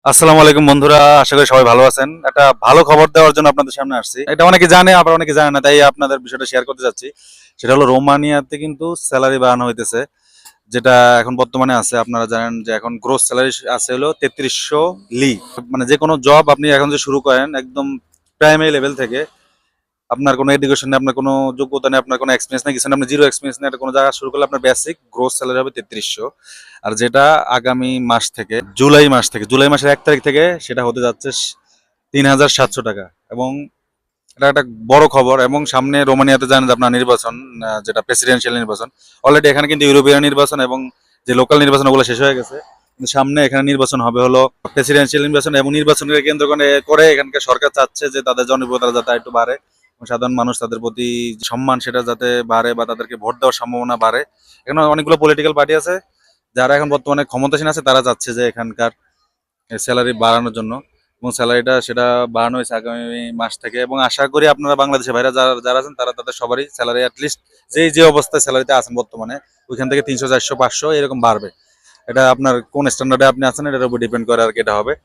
আসসালামু আলাইকুম বন্ধুরা, আশা করি সবাই ভালো আছেন। একটা ভালো খবর দেওয়ার জন্য আপনাদের সামনে আসছি। এটা অনেকে জানে, আবার অনেকে জানে না, তাই আপনাদের বিষয়টা শেয়ার করতে যাচ্ছি। সেটা হলো রোমানিয়াতে কিন্তু স্যালারি বাড়ানো হইতেছে, যেটা এখন বর্তমানে আছে। আপনারা জানেন যে এখন গ্রোস স্যালারি আছে হলো 3300 লি। মানে যে কোনো জব আপনি এখন যে শুরু করেন একদম প্রাইমারি লেভেল থেকে, আপনার কোনো এডুকেশন নেই, আপনার কোনো যোগ্যতা নেই, আপনার কোনো এক্সপিরিয়েন্স নেই, কিছু নেই, আপনি জিরো এক্সপিরিয়েন্স নেই, একটা কোনো জায়গা শুরু করলে আপনার বেসিক গ্রোস স্যালারি হবে 3300। আর যেটা আগামী মাস থেকে, জুলাই মাসের 1 তারিখ থেকে সেটা হতে যাচ্ছে 3700 টাকা। এবং এটা একটা বড় খবর। এবং সামনে রোমানিয়াতে জানেন যে আপনার নির্বাচন, যেটা প্রেসিডেন্সিয়াল নির্বাচন। অলরেডি এখানে কিন্তু ইউরোপিয়ান নির্বাচন এবং যে লোকাল নির্বাচন ওগুলো শেষ হয়ে গেছে, কিন্তু সামনে এখানে নির্বাচন হবে হলো প্রেসিডেন্সিয়াল নির্বাচন। এবং নির্বাচনকে কেন্দ্র করে করে এখানকার সরকার চাচ্ছে যে তাদের জনপ্রিয়তা যাতে একটু বাড়ে এবং সাধারণ মানুষ তাদের প্রতি যে সম্মান সেটা যাতে বাড়ে বা তাদেরকে ভোট দেওয়ার সম্ভাবনা বাড়ে। এখানে অনেকগুলো পলিটিক্যাল পার্টি আছে যারা এখন বর্তমানে ক্ষমতাসীন আছে, তারা চাচ্ছে যে এখানকার স্যালারি বাড়ানোর জন্য। এবং স্যালারিটা সেটা বাড়ানো হয়েছে আগামী মাস থেকে। এবং আশা করি আপনারা বাংলাদেশে ভাইরা যারা যারা আছেন তারা তাদের সবারই স্যালারি অ্যাটলিস্ট যে অবস্থায় স্যালারিতে আছেন বর্তমানে, ওইখান থেকে 300 400 500 এরকম বাড়বে। এটা আপনার কোন স্ট্যান্ডার্ডে আপনি আছেন এটার উপর ডিপেন্ড করে আর কি এটা হবে।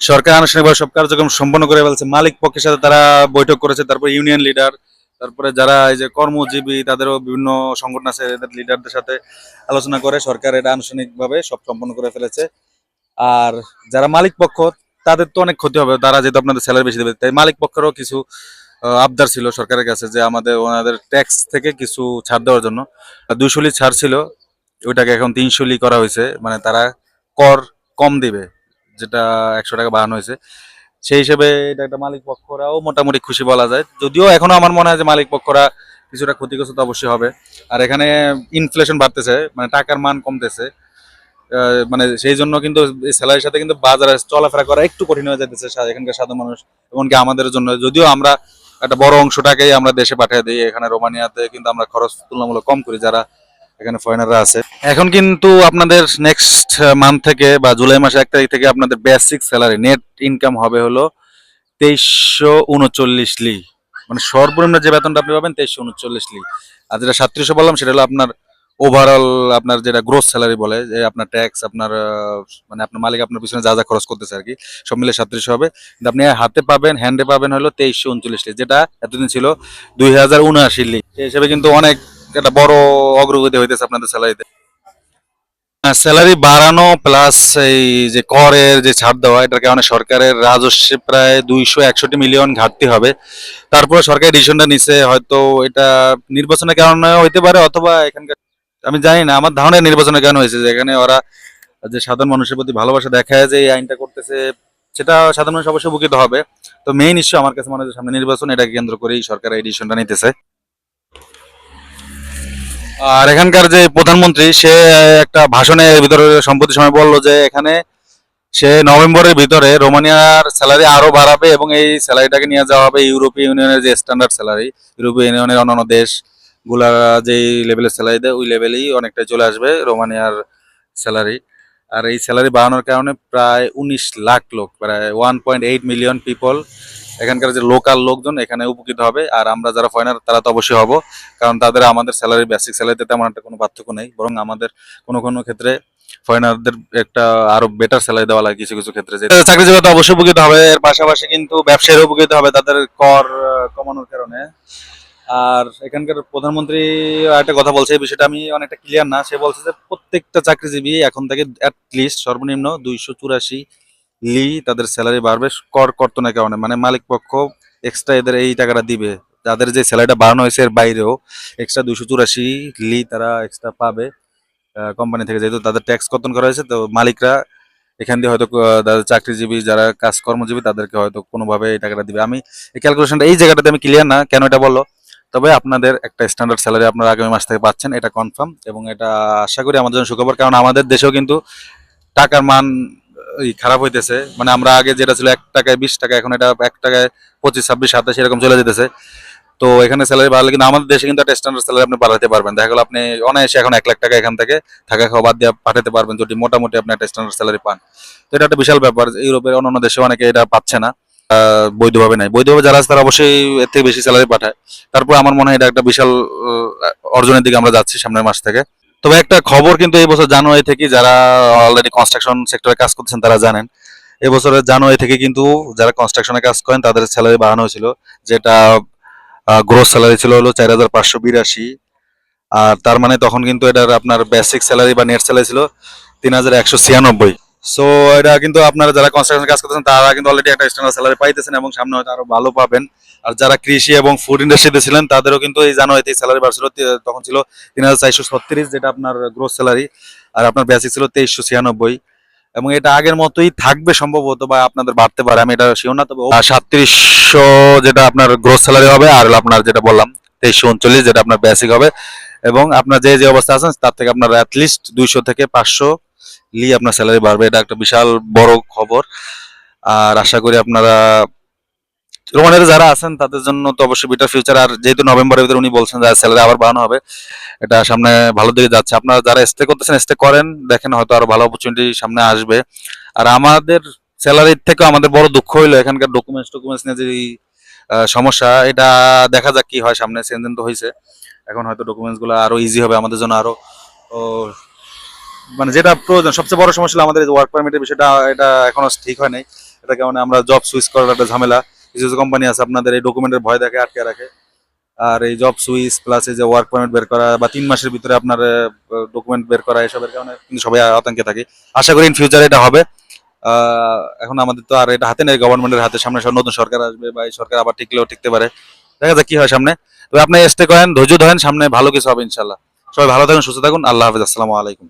সরকার আনুষ্ঠানিকভাবে সব কার্যক্রম সম্পন্ন করে ফেলছে। মালিক পক্ষের সাথে তারা বৈঠক করেছে, তারপর ইউনিয়ন লিডার, তারপরে যারা এই যে কর্মজীবী তাদেরও বিভিন্ন সংগঠন আছে, এদের লিডারদের সাথে আলোচনা করে সরকার এটা আনুষ্ঠানিকভাবে সব সম্পন্ন করে ফেলেছে। আর যারা মালিক পক্ষ, তাদের তো অনেক ক্ষতি হবে, তারা যেহেতু আপনাদের স্যালারি বেশি দেবে, তাই মালিক পক্ষেরও কিছু আবদার ছিল সরকারের কাছে যে আমাদের ওনাদের ট্যাক্স থেকে কিছু ছাড় দেওয়ার জন্য। 200 লি ছাড় ছিল, ওইটাকে এখন 300 লি করা হয়েছে, মানে তারা কর কম দিবে, যেটা 100 টাকা বাড়ানো হয়েছে। সেই হিসেবে এটা একটা মালিক পক্ষরাও মোটামুটি খুশি বলা যায়, যদিও এখনো আমার মনে হয় যে মালিক পক্ষরা কিছুটা ক্ষতিগ্রস্ত তো অবশ্যই হবে। আর এখানে ইনফ্লেশন বাড়তেছে, মানে টাকার মান কমতেছে। মানে সেই জন্য কিন্তু এই স্যালারির সাথে কিন্তু বাজারে চলাফেরা করা একটু কঠিন হয়ে যাইতেছে এখানকার সাধারণ মানুষ, এমনকি আমাদের জন্য। যদিও আমরা একটা বড় অংশটাকেই আমরা দেশে পাঠিয়ে দিই, এখানে রোমানিয়াতে কিন্তু আমরা খরচ তুলনামূলক কম করি যারা এখানে ফরেনাররা আছে। এখন কিন্তু আপনাদের নেক্সট মান্থ থেকে বা জুলাই মাসের 1 তারিখ থেকে আপনাদের বেসিক স্যালারি নেট ইনকাম হবে হলো 2339 লি। মানে সর্বনিম্ন যে বেতনটা আপনি পাবেন 2339 লি। আর যেটা 3700 বললাম সেটা হলো আপনার ওভারঅল, আপনার যেটা গ্রোস স্যালারি বলে, যে আপনার ট্যাক্স, আপনার মানে আপনার মালিক আপনার পিছনে যা যা খরচ করতেছে আর কি, সব মিলে 3700 হবে। কিন্তু আপনি হাতে পাবেন, হ্যান্ডে পাবেন হলো 2339 লি, যেটা এতদিন ছিল 2079 লি। সেই হিসেবে কিন্তু অনেক একটা বড় অগ্রগতি হইতেছে আপনাদের স্যালারিতে। স্যালারি বাড়ানো প্লাস এই যে করের যে ছাড় দেওয়া, এটার কারণে সরকারের রাজস্বে প্রায় 261 মিলিয়ন ঘাটতি হবে। তারপরে সরকার ডিসিশনটা নিছে, হয়তো এটা নির্বাচনের কারণে হইতে পারে, অথবা এখানকার আমি জানি না, আমার ধারণা নির্বাচনের কারণে হয়েছে, যে এখানে ওরা যে সাধারণ মানুষের প্রতি ভালোবাসা দেখায় যে এই আইনটা করতেছে, সেটা সাধারণ মানুষ অবশ্যই উপকৃত হবে। তো মেইন ইস্যু আমার কাছে মনে হয় যে সামনে নির্বাচন, এটাকে কেন্দ্র করেই সরকার এই ডিসিশনটা নিতেছে। আর এখানকার যে প্রধানমন্ত্রী, সে একটা ভাষণের ভিতরে সম্প্রতি সময় বললো যে এখানে সে নভেম্বরের ভিতরে রোমানিয়ার স্যালারি আরো বাড়াবে এবং এই স্যালারিটাকে নিয়ে যাওয়া হবে ইউরোপীয় ইউনিয়নের যে স্ট্যান্ডার্ড স্যালারি, ইউরোপীয় ইউনিয়নের অন্যান্য দেশগুলা যেই লেভেলের স্যালারি দেয় ওই লেভেলেই অনেকটাই চলে আসবে রোমানিয়ার স্যালারি। আর এই স্যালারি বাড়ানোর কারণে প্রায় 19 লাখ লোক, প্রায় 1.8 মিলিয়ন পিপল, এখানকার যে লোকাল লোকজন এখানে উপকৃত হবে। আর আমরা যারা ফরেনার তারা তো অবশ্যই হব, কারণ তাদের আমাদের স্যালারি, বেসিক স্যালারিতে তেমন একটা কোনো পার্থক্য নেই, বরং আমাদের কোনো কোনো ক্ষেত্রে ফরেনারদের একটা আরো বেটার স্যালারি দেওয়া লাগে কিছু কিছু ক্ষেত্রে। যে চাকরিজীবী তো অবশ্যই উপকৃত হবে, এর পাশাপাশি কিন্তু ব্যবসায়ীরা উপকৃত হবে তাদের কর কমানোর কারণে। আর এখানকার প্রধানমন্ত্রী একটা কথা বলছে, এই বিষয়টা আমি অনেকটা ক্লিয়ার না। সে বলছে যে প্রত্যেকটা চাকরিজীবী এখন থেকে অ্যাটলিস্ট সর্বনিম্ন 284 লি তাদের স্যালারি বাড়বে কর কর্তনের কারণে। মানে মালিক পক্ষ এক্সট্রা এদের এই টাকাটা দিবে, যাদের যে স্যালারিটা বাড়ানো হয়েছে এর বাইরেও এক্সট্রা 284 লি তারা এক্সট্রা পাবে কোম্পানি থেকে, যেহেতু তাদের ট্যাক্স কর্তন করা হয়েছে। তো মালিকরা এখান দিয়ে হয়তো যাদের চাকরিজীবী, যারা কাজ কর্মজীবী, তাদেরকে হয়তো কোনোভাবে এই টাকাটা দিবে। আমি এই ক্যালকুলেশনটা এই জায়গাটাতে আমি ক্লিয়ার না কেন এটা বললো, তবে আপনাদের একটা স্ট্যান্ডার্ড স্যালারি আপনারা আগামী মাস থেকে পাচ্ছেন, এটা কনফার্ম। এবং এটা আশা করি আমাদের জন্য সুখবর, কারণ আমাদের দেশেও কিন্তু টাকার মান খারাপ হইতেছে। মানে আমরা আগে যেটা ছিল 1 টাকায় 20 টাকা, এখন এটা 1 টাকায় 25 26 27 এরকম চলে যেতেছে। তো এখানে স্যালারি বাড়লে কিন্তু আমাদের দেশে কিন্তু একটা স্ট্যান্ডার্ড স্যালারি আপনি বাড়াতে পারবেন। দেখা গেল আপনি অনায়াসে এখন 1 লাখ টাকা এখান থেকে থাকা খাওয়া বাদ দিয়ে পাঠাতে পারবেন, যদি মোটামুটি আপনি একটা স্ট্যান্ডার্ড স্যালারি পান। তো এটা একটা বিশাল ব্যাপার, ইউরোপের অন্যান্য দেশে অনেকে এটা পাচ্ছে না। বৈধভাবে নাই, বৈধভাবে যারা আছে তারা অবশ্যই এর থেকে বেশি স্যালারি পাঠায়। তারপর আমার মনে হয় এটা একটা বিশাল অর্জনের দিকে আমরা যাচ্ছি সামনের মাস থেকে। তবে একটা খবর কিন্তু এই বছর জানুয়ারি থেকে, যারা অলরেডি কনস্ট্রাকশন সেক্টরে কাজ করতেছেন তারা জানেন, এবছরের জানুয়ারি থেকে কিন্তু যারা কনস্ট্রাকশনে কাজ করেন তাদের স্যালারি বাড়ানো হয়েছিল, যেটা গ্রোস স্যালারি ছিল হলো 4,582, আর তার মানে তখন কিন্তু এটার আপনার বেসিক স্যালারি বা নেট স্যালারি ছিল 3,196। সো এটা কিন্তু আপনারা যারা কনস্ট্রাকশন কাজ করতেছেন তারা কিন্তু অলরেডি একটা স্ট্যান্ডার্ড স্যালারি পাইতেছেন এবং সামনে হয়তো আরো ভালো পাবেন। আর যারা কৃষি এবং ফুড ইন্ডাস্ট্রিতে ছিলেন তাদেরও কিন্তু এই জানুয়ারিতে স্যালারি বাড়ছিল, তখন ছিল 3,436, যেটা আপনার গ্রোস স্যালারি, আর আপনার বেসিক ছিল 2,396, এবং এটা আগের মতোই থাকবে সম্ভবত, বা আপনাদের বাড়তে পারে, আমি এটা শিওর না। তবে 3,700 যেটা আপনার গ্রোস স্যালারি হবে, আর হলো আপনার যেটা বললাম 2,339 যেটা আপনার বেসিক হবে, এবং আপনার যে যে অবস্থা আছেন তার থেকে আপনার অ্যাটলিস্ট 200 থেকে 500 আপনার স্যালারি বাড়বে। এটা একটা বিশাল বড় খবর। আর আশা করি আপনারা রোমানের যারা আছেন তাদের জন্য তো অবশ্যই বেটার ফিউচার। আর যেহেতু নভেম্বরের ভিতরে উনি বলছেন যে স্যালারি আবার বাড়ানো হবে, এটা সামনে ভালো দিকে যাচ্ছে। আপনারা যারা স্টে করতেছেন স্টে করেন, দেখেন হয়তো আরো ভালো অপরচুনিটি সামনে আসবে। আর আমাদের স্যালারির থেকেও আমাদের বড় দুঃখ হইলো এখানকার ডকুমেন্টস নিয়ে যে সমস্যা, এটা দেখা যাক কি হয় সামনে। চেঞ্জ তো হয়েছে, এখন হয়তো ডকুমেন্টস গুলো আরো ইজি হবে আমাদের জন্য আরো। ও, মানে যেটা প্রয়োজন, সবচেয়ে বড় সমস্যা হলো আমাদের ওয়ার্ক পারমিটের বিষয়টা, এটা এখনো ঠিক হয় নাই। এটা কারণে আমরা জব সুইচ করার একটা ঝামেলা। কিছু কিছু কোম্পানি আছে আপনাদের এই ডকুমেন্টের ভয় দেখে আটকে রাখে। আর এই জব সুইচ প্লাস এই যে ওয়ার্ক পারমিট বের করা বা 3 মাসের ভিতরে আপনার ডকুমেন্ট বের করা, এসবের কারণে কিন্তু সবাই আতঙ্কে থাকে। আশা করি ইন ফিউচার এটা হবে। এখন আমাদের তো আর এটা হাতে নেই, গভর্নমেন্টের হাতে। সামনে সব নতুন সরকার আসবে, বা এই সরকার আবার টিকলেও টিকতে পারে, দেখা যাক কি হয় সামনে। তবে আপনি স্টে করেন, ধৈর্য ধরেন, সামনে ভালো কিছু হবে ইনশাল্লাহ। সবাই ভালো থাকুন, সুস্থ থাকুন, আল্লাহ হাফেজ, আসসালামু আলাইকুম।